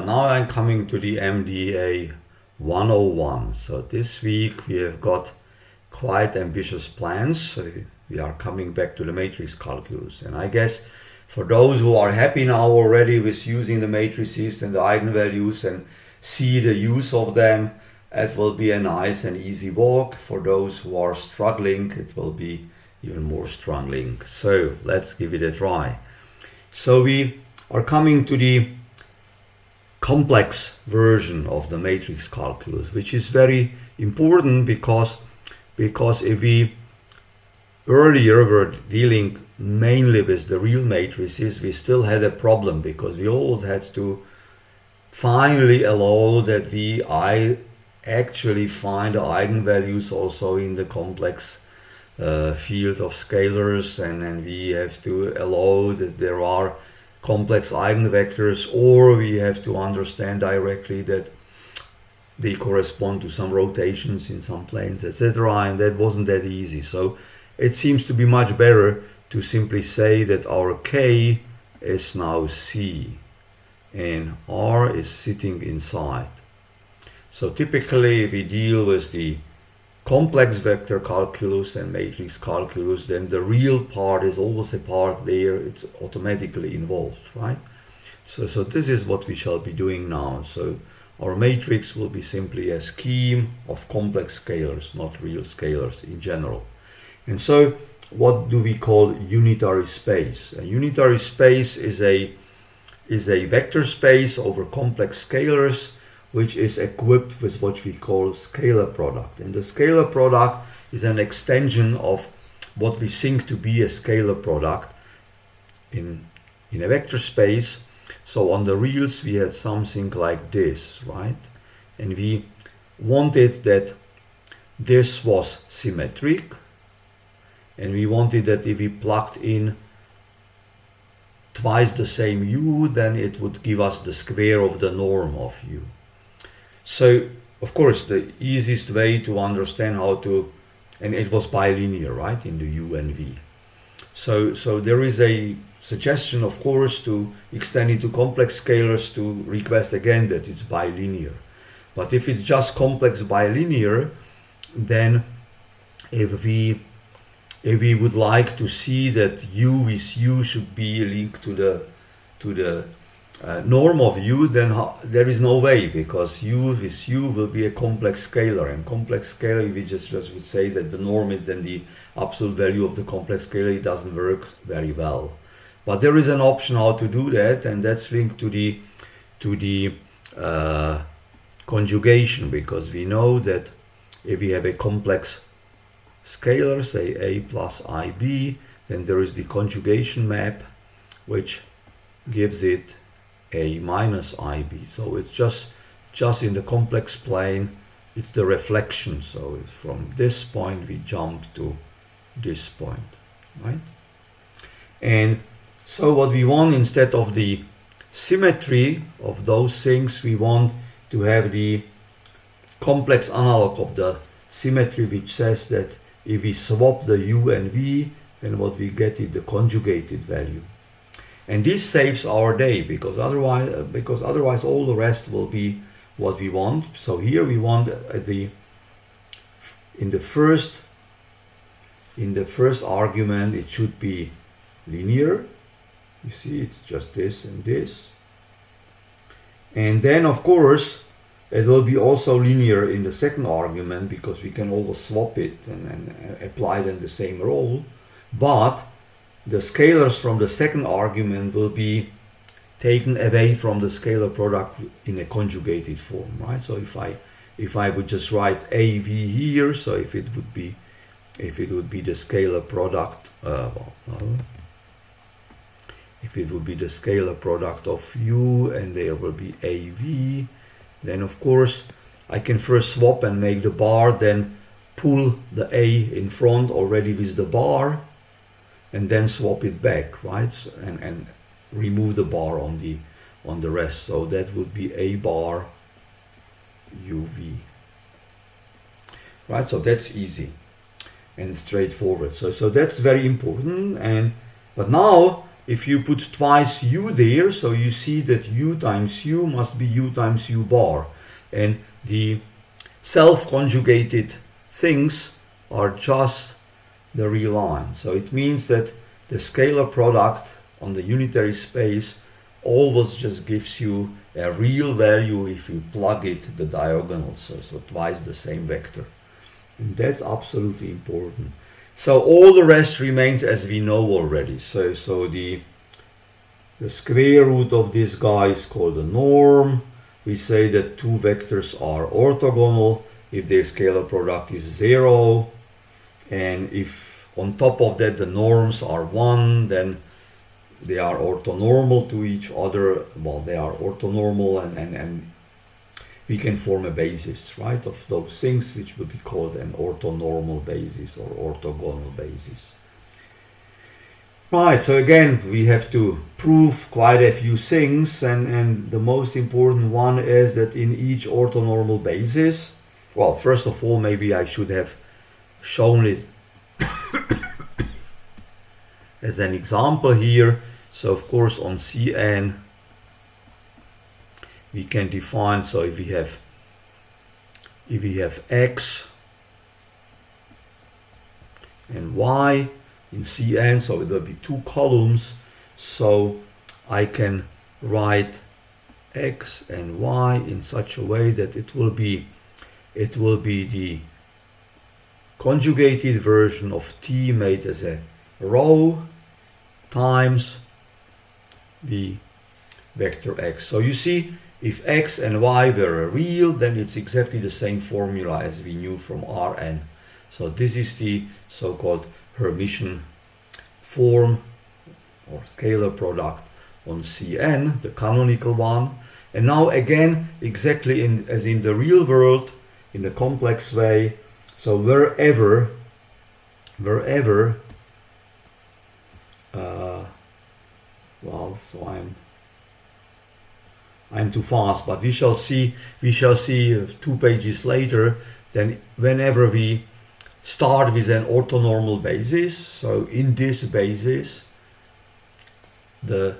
now I'm coming to the MDA 101. So this week we have got quite ambitious plans. So we are coming back to the matrix calculus. And I guess for those who are happy now already with using the matrices and the eigenvalues and see the use of them, it will be a nice and easy walk. For those who are struggling, it will be even more struggling. So let's give it a try. So we are coming to the complex version of the matrix calculus, which is very important because if we earlier were dealing mainly with the real matrices, we still had a problem because we always had to finally allow that we actually find the eigenvalues also in the complex field of scalars, and then we have to allow that there are complex eigenvectors, or we have to understand directly that they correspond to some rotations in some planes, etc. And that wasn't that easy. So it seems to be much better to simply say that our K is now C and R is sitting inside. So typically if we deal with the complex vector calculus and matrix calculus, then the real part is always a part there, it's automatically involved, right? So this is what we shall be doing now. So our matrix will be simply a scheme of complex scalars, not real scalars in general. And so what do we call unitary space? A unitary space is a vector space over complex scalars, which is equipped with what we call scalar product. And the scalar product is an extension of what we think to be a scalar product in a vector space. So on the reals we had something like this, right? And we wanted that this was symmetric, and we wanted that if we plugged in twice the same u, then it would give us the square of the norm of u. So, of course, the easiest way to understand how to, and it was bilinear, right, in the U and V. So there is a suggestion, of course, to extend it to complex scalars to request again that it's bilinear. But if it's just complex bilinear, then if we would like to see that U with U should be linked to the norm of u, then there is no way, because u with u will be a complex scalar, and complex scalar, we just would say that the norm is then the absolute value of the complex scalar. It doesn't work very well. But there is an option how to do that, and that's linked to the conjugation, because we know that if we have a complex scalar, say a plus ib, then there is the conjugation map which gives it a minus ib. So it's just in the complex plane, it's the reflection. So from this point we jump to this point, right? And so what we want, instead of the symmetry of those things, we want to have the complex analog of the symmetry, which says that if we swap the u and v, then what we get is the conjugated value. And this saves our day, because otherwise all the rest will be what we want. So here we want in the first argument it should be linear. You see, it's just this and this. And then of course it will be also linear in the second argument, because we can always swap it and apply then the same rule. But the scalars from the second argument will be taken away from the scalar product in a conjugated form, right? So if I would just write AV here, so if it would be the scalar product, if it would be the scalar product of u and there will be AV, then of course I can first swap and make the bar, then pull the A in front already with the bar, and then swap it back, right? And remove the bar on the rest. So that would be A bar UV, right? So that's easy and straightforward. So that's very important. But now if you put twice u there, so you see that u times u must be u times u bar, and the self-conjugated things are just the real line. So it means that the scalar product on the unitary space always just gives you a real value if you plug it the diagonal, so twice the same vector. And that's absolutely important. So all the rest remains as we know already. So the square root of this guy is called the norm. We say that two vectors are orthogonal if their scalar product is 0, and if on top of that the norms are 1, then they are orthonormal to each other. Well, they are orthonormal, and we can form a basis, right, of those things, which would be called an orthonormal basis or orthogonal basis. Right, so again, we have to prove quite a few things, and the most important one is that in each orthonormal basis, well, first of all, maybe I should have shown it as an example here. So of course on Cn we can define, so if we have x and y in Cn, so it will be two columns, so I can write x and y in such a way that it will be the conjugated version of t made as a row times the vector x. So you see, if x and y were real, then it's exactly the same formula as we knew from Rn. So this is the so-called Hermitian form or scalar product on Cn, the canonical one. And now again, exactly as in the real world, in the complex way, so wherever well, so I'm too fast, but we shall see 2 pages later. Then whenever we start with an orthonormal basis, so in this basis the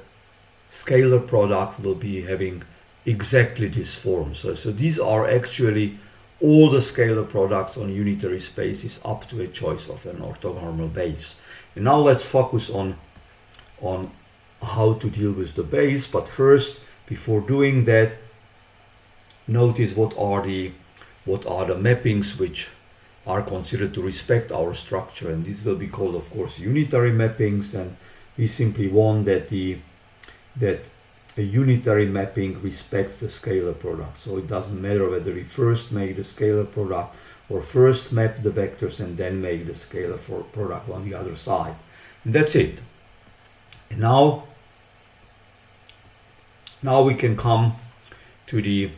scalar product will be having exactly this form. So these are actually all the scalar products on unitary spaces up to a choice of an orthogonal base. And now let's focus on how to deal with the base. But first, before doing that, notice what are the mappings which are considered to respect our structure, and these will be called, of course, unitary mappings. And we simply want that a unitary mapping respects the scalar product. So it doesn't matter whether we first make the scalar product or first map the vectors and then make the scalar product on the other side. And that's it. And now we can come to the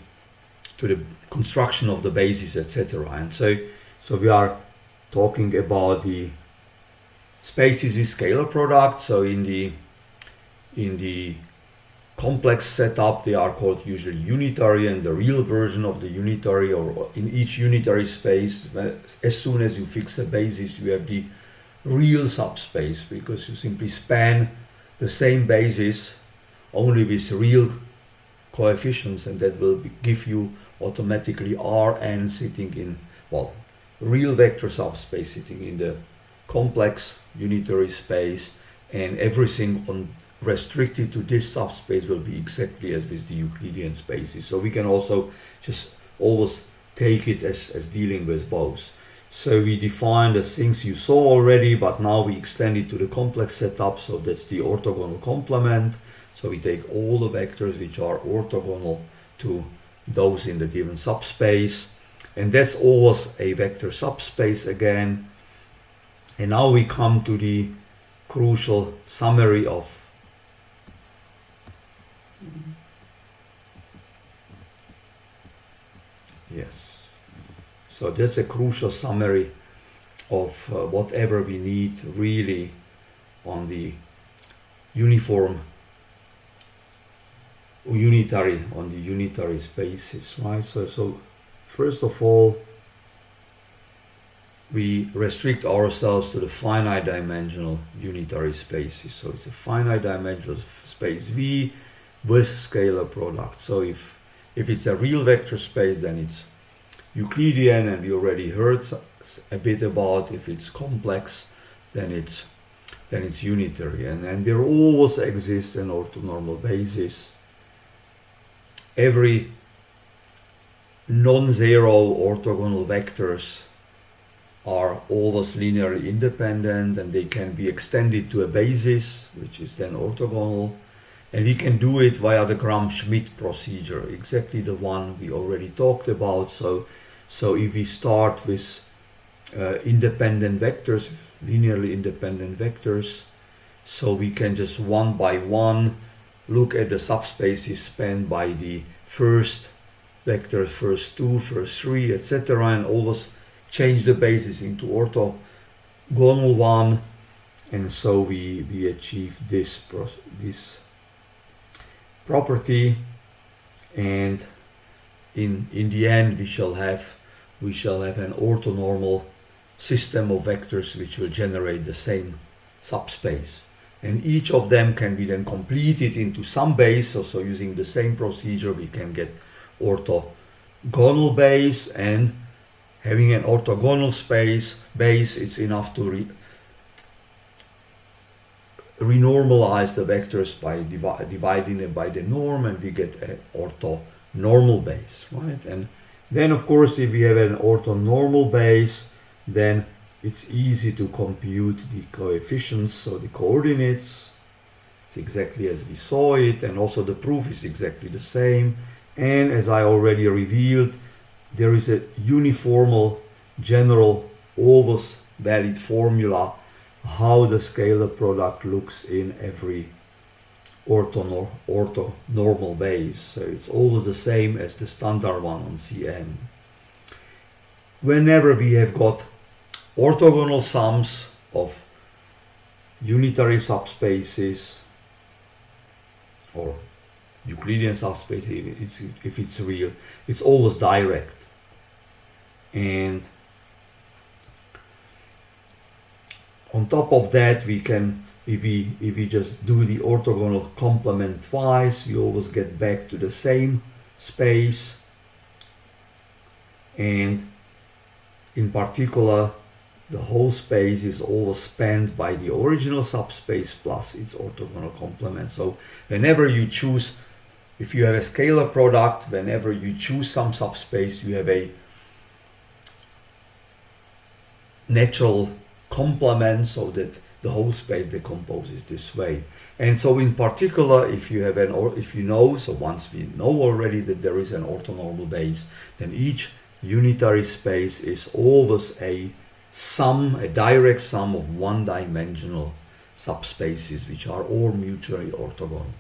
construction of the bases, etc. And so we are talking about the spaces with scalar product. So in the complex setup, they are called usually unitary, and the real version of the unitary, or in each unitary space, as soon as you fix a basis, you have the real subspace, because you simply span the same basis only with real coefficients, and that will give you automatically Rn sitting in, well, real vector subspace sitting in the complex unitary space, and everything restricted to this subspace will be exactly as with the Euclidean spaces. So we can also just always take it as dealing with both. So we define the things you saw already, but now we extend it to the complex setup. So that's the orthogonal complement. So we take all the vectors which are orthogonal to those in the given subspace, and that's always a vector subspace again. And now we come to the crucial summary of So that's a crucial summary of whatever we need really on the unitary unitary spaces, right? So first of all, we restrict ourselves to the finite dimensional unitary spaces. So it's a finite dimensional space V with scalar product. So if it's a real vector space, then it's Euclidean, and we already heard a bit about. If it's complex, then it's unitary, and there always exists an orthonormal basis. Every non-zero orthogonal vectors are always linearly independent, and they can be extended to a basis, which is then orthogonal. And we can do it via the Gram-Schmidt procedure, exactly the one we already talked about. So if we start with independent vectors, linearly independent vectors, so we can just one by one look at the subspaces spanned by the first vector, first two, first three, etc., and always change the basis into orthogonal one, and so we achieve this property, and in the end we shall have an orthonormal system of vectors which will generate the same subspace, and each of them can be then completed into some base. So using the same procedure we can get orthogonal base, and having an orthogonal base, it's enough to renormalize the vectors by dividing it by the norm, and we get an orthonormal base, right? And then of course if we have an orthonormal base, then it's easy to compute the coefficients, so the coordinates. It's exactly as we saw it, and also the proof is exactly the same. And as I already revealed, there is a uniformal, general, always valid formula how the scalar product looks in every orthonormal base. So it's always the same as the standard one on Cn. Whenever we have got orthogonal sums of unitary subspaces or Euclidean subspace, if it's real, it's always direct. And on top of that, we can, if we just do the orthogonal complement twice, we always get back to the same space. And in particular, the whole space is always spanned by the original subspace plus its orthogonal complement. So whenever you choose, if you have a scalar product, whenever you choose some subspace, you have a natural complement, so that the whole space decomposes this way. And so in particular, if you have so once we know already that there is an orthonormal base, then each unitary space is always a direct sum of one-dimensional subspaces which are all mutually orthogonal.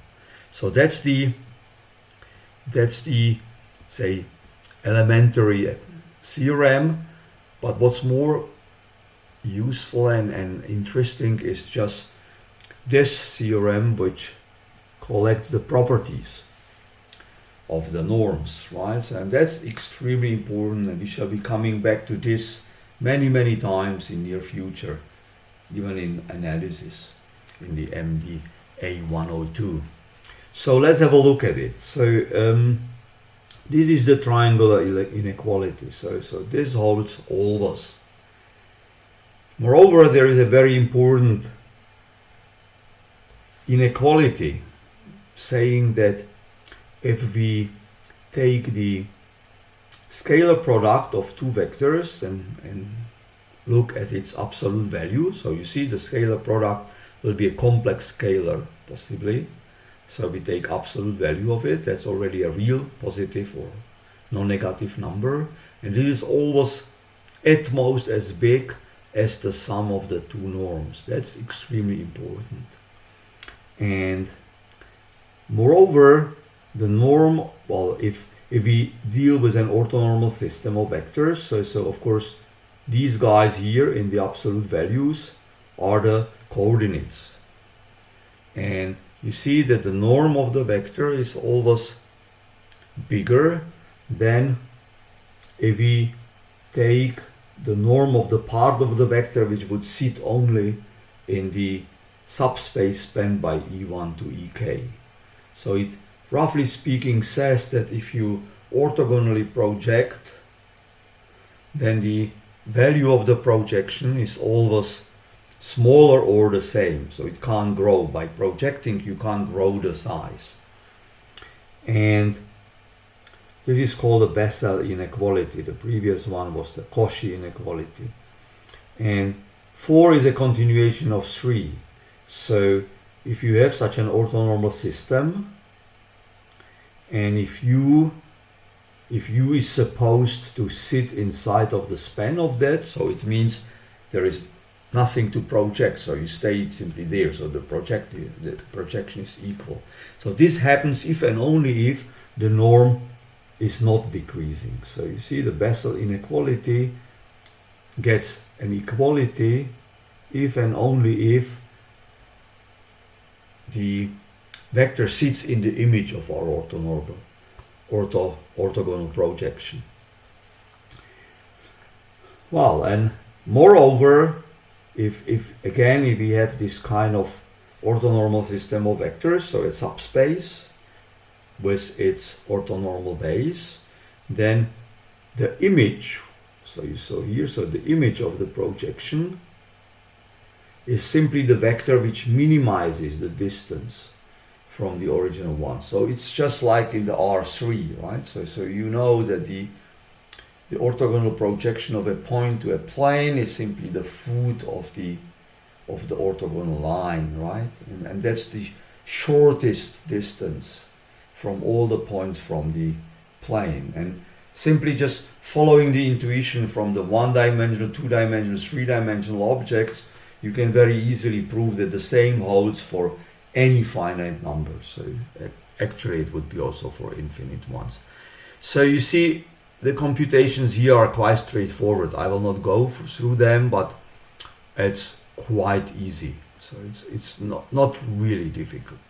So that's the say elementary theorem. But what's more useful and interesting is just this theorem, which collects the properties of the norms, right? And that's extremely important, and we shall be coming back to this many times in near future, even in analysis in the MDA 102. So let's have a look at it. So this is the triangular inequality. So this holds always. Moreover, there is a very important inequality saying that if we take the scalar product of two vectors and look at its absolute value, so you see the scalar product will be a complex scalar possibly, so we take absolute value of it, that's already a real positive or non-negative number, and this is always at most as big as the sum of the two norms. That's extremely important. And moreover, the norm, well, if we deal with an orthonormal system of vectors, so of course these guys here in the absolute values are the coordinates, and you see that the norm of the vector is always bigger than if we take the norm of the part of the vector which would sit only in the subspace spanned by E1 to EK. So it, roughly speaking, says that if you orthogonally project, then the value of the projection is always smaller or the same. So it can't grow. By projecting, you can't grow the size. And this is called the Bessel inequality. The previous one was the Cauchy inequality. And 4 is a continuation of 3. So if you have such an orthonormal system, and if U is supposed to sit inside of the span of that, so it means there is nothing to project, so you stay simply there, so the projection is equal. So this happens if and only if the norm is not decreasing. So you see the Bessel inequality gets an equality if and only if the vector sits in the image of our orthogonal projection. Well, and moreover, if we have this kind of orthonormal system of vectors, so a subspace with its orthonormal base, then the image, so you saw here, so the image of the projection is simply the vector which minimizes the distance from the original one. So it's just like in the R3, right? So you know that the orthogonal projection of a point to a plane is simply the foot of the orthogonal line, right? And that's the shortest distance from all the points from the plane. And simply just following the intuition from the one-dimensional, two-dimensional, three-dimensional objects, you can very easily prove that the same holds for any finite number. So actually it would be also for infinite ones. So you see the computations here are quite straightforward. I will not go through them, but it's quite easy. So it's not really difficult.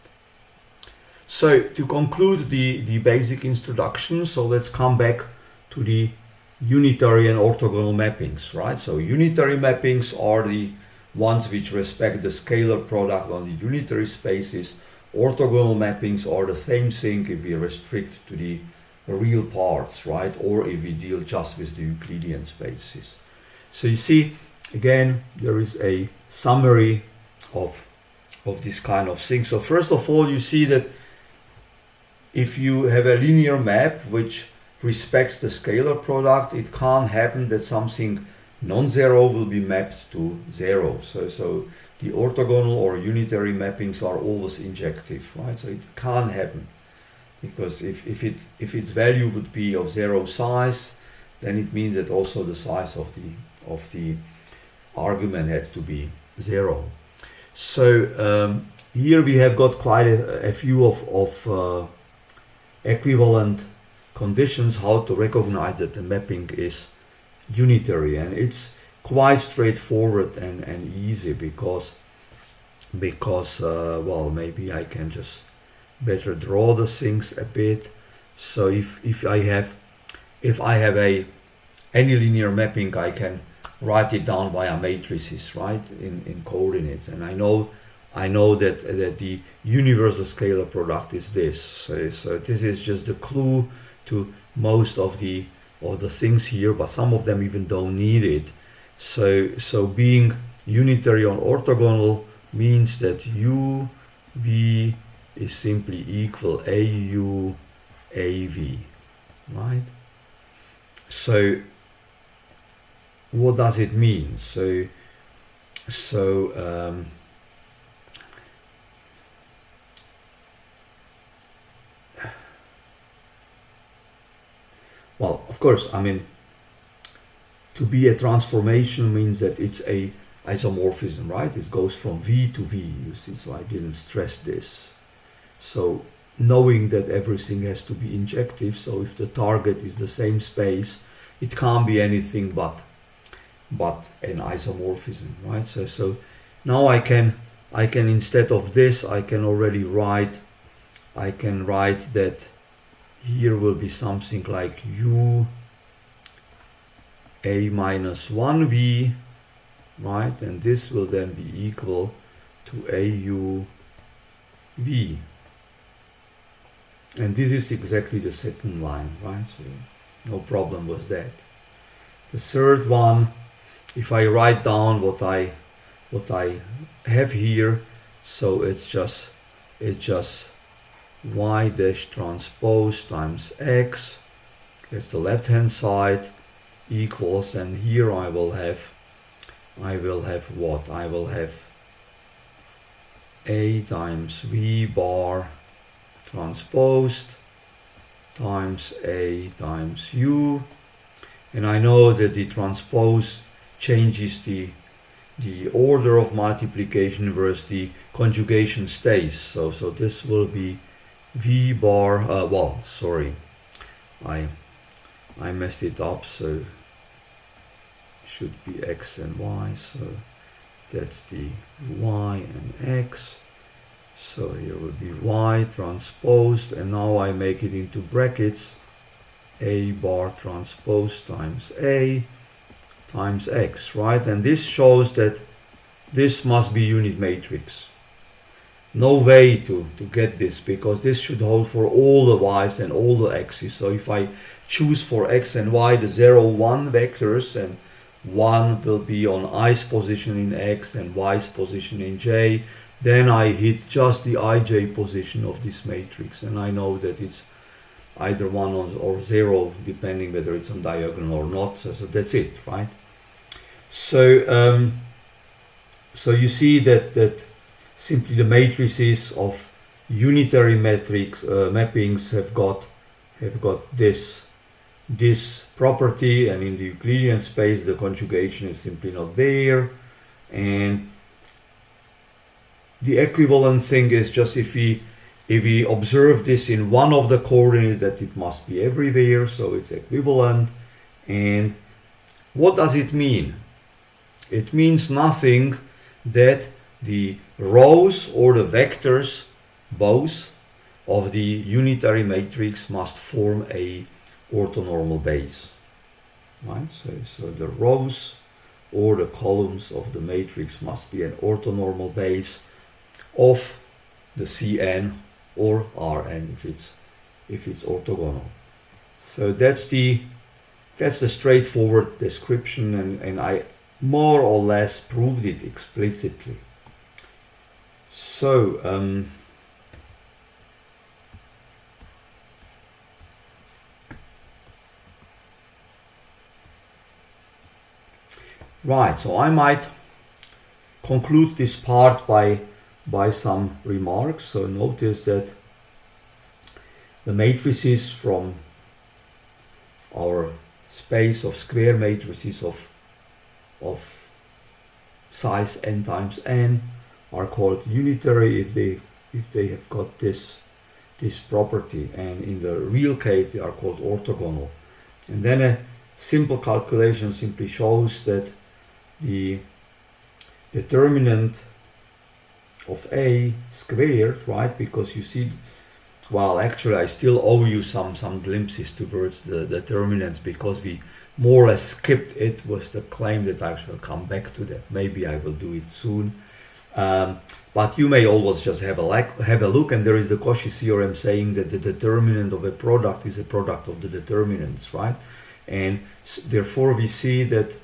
So to conclude the basic introduction, so let's come back to the unitary and orthogonal mappings, right? So unitary mappings are the ones which respect the scalar product on the unitary spaces. Orthogonal mappings are the same thing if we restrict to the real parts, right? Or if we deal just with the Euclidean spaces. So you see, again, there is a summary of this kind of thing. So first of all, you see that if you have a linear map which respects the scalar product, it can't happen that something non-zero will be mapped to 0. So the orthogonal or unitary mappings are always injective, right? So it can't happen, because if its value would be of 0 size, then it means that also the size of the argument had to be 0. So here we have got quite a few of equivalent conditions how to recognize that the mapping is unitary, and it's quite straightforward and easy because well, maybe I can just better draw the things a bit. So if I have any linear mapping, I can write it down via matrices, right, in coordinates, and I know that the universal scalar product is this. So this is just the clue to most of the things here, but some of them even don't need it. So being unitary on orthogonal means that UV is simply equal AU AV, right? So what does it mean? Well, of course, I mean, to be a transformation means that it's a isomorphism, right? It goes from V to V, you see, so I didn't stress this. So knowing that everything has to be injective, so if the target is the same space, it can't be anything but an isomorphism, right? So now I can instead of this, I can write that here will be something like U A minus 1v, right? And this will then be equal to AU V. And this is exactly the second line, right? So no problem with that. The third one, if I write down what I have here, so it's just y dash transpose times x, that's the left hand side, equals, and here I will have what? I will have A times V bar transposed times A times U, and I know that the transpose changes the order of multiplication versus the conjugation stays. So this will be V bar, well, sorry, I messed it up, so should be X and Y, so that's the Y and X. So here will be Y transposed, and now I make it into brackets, A bar transpose times A times X, right? And this shows that this must be unit matrix. No way to get this, because this should hold for all the Y's and all the X's. So if I choose for X and Y the 0, 1 vectors, and 1 will be on I's position in X and Y's position in J, then I hit just the IJ position of this matrix, and I know that it's either 1 or 0, depending whether it's on diagonal or not. So that's it, right? So so you see that simply the matrices of unitary matrix mappings have got this property, and in the Euclidean space the conjugation is simply not there. And the equivalent thing is just if we observe this in one of the coordinates, that it must be everywhere, so it's equivalent. And what does it mean? It means nothing that the rows or the vectors, both of the unitary matrix, must form a orthonormal base, right? So the rows or the columns of the matrix must be an orthonormal base of the Cn or Rn if it's orthogonal. So that's the straightforward description, and I more or less proved it explicitly. So right, so I might conclude this part by some remarks. So notice that the matrices from our space of square matrices of size n times n are called unitary if they have got this property, and in the real case they are called orthogonal. And then a simple calculation simply shows that the determinant of A squared, right? Because you see, well, actually I still owe you some glimpses towards the determinants, because we more or less skipped it with the claim that I shall come back to that. Maybe I will do it soon. But you may always just have a look, and there is the Cauchy theorem saying that the determinant of a product is a product of the determinants, right? And therefore we see that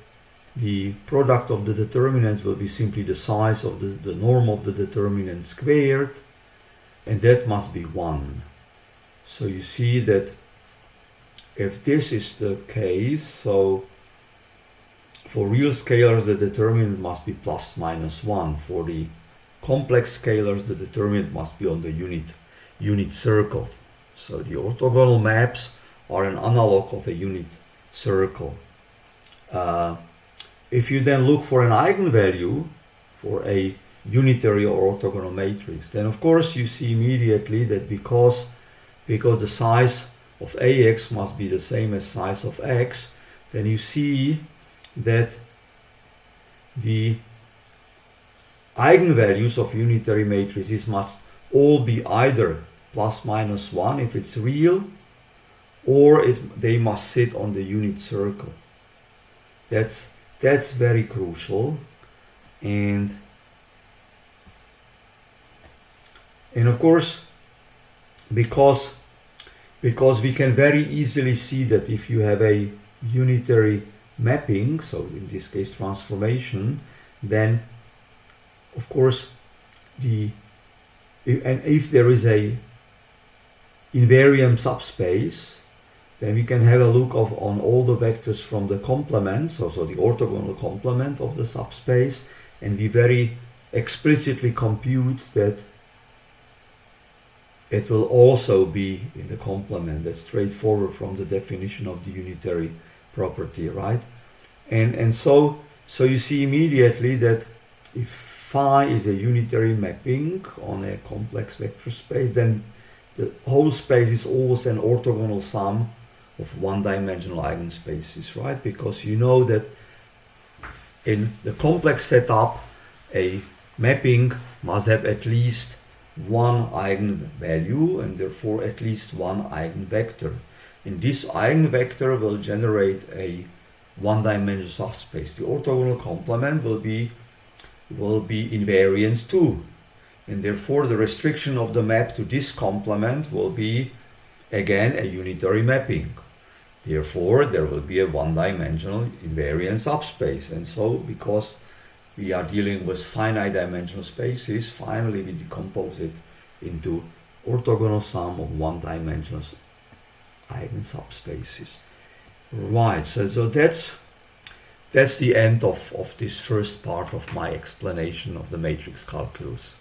the product of the determinants will be simply the size of the norm of the determinant squared, and that must be 1. So you see that if this is the case, so for real scalars the determinant must be plus minus 1. For the complex scalars the determinant must be on the unit circle. So the orthogonal maps are an analog of a unit circle. If you then look for an eigenvalue for a unitary or orthogonal matrix, then of course you see immediately that because the size of Ax must be the same as size of x, then you see that the eigenvalues of unitary matrices must all be either plus minus 1 if it's real, or they must sit on the unit circle. That's very crucial. And of course, because we can very easily see that if you have a unitary mapping, so in this case transformation, then of course if there is a invariant subspace, then we can have a look on all the vectors from the complement, so the orthogonal complement of the subspace, and we very explicitly compute that it will also be in the complement. That's straightforward from the definition of the unitary property, right? And so you see immediately that if phi is a unitary mapping on a complex vector space, then the whole space is always an orthogonal sum of one-dimensional eigenspaces, right? Because you know that in the complex setup, a mapping must have at least one eigenvalue and therefore at least one eigenvector. And this eigenvector will generate a one-dimensional subspace. The orthogonal complement will be invariant too. And therefore the restriction of the map to this complement will be again a unitary mapping. Therefore there will be a one-dimensional invariant subspace. And so because we are dealing with finite dimensional spaces, finally we decompose it into orthogonal sum of one-dimensional eigensubspaces. Right, so that's the end of this first part of my explanation of the matrix calculus.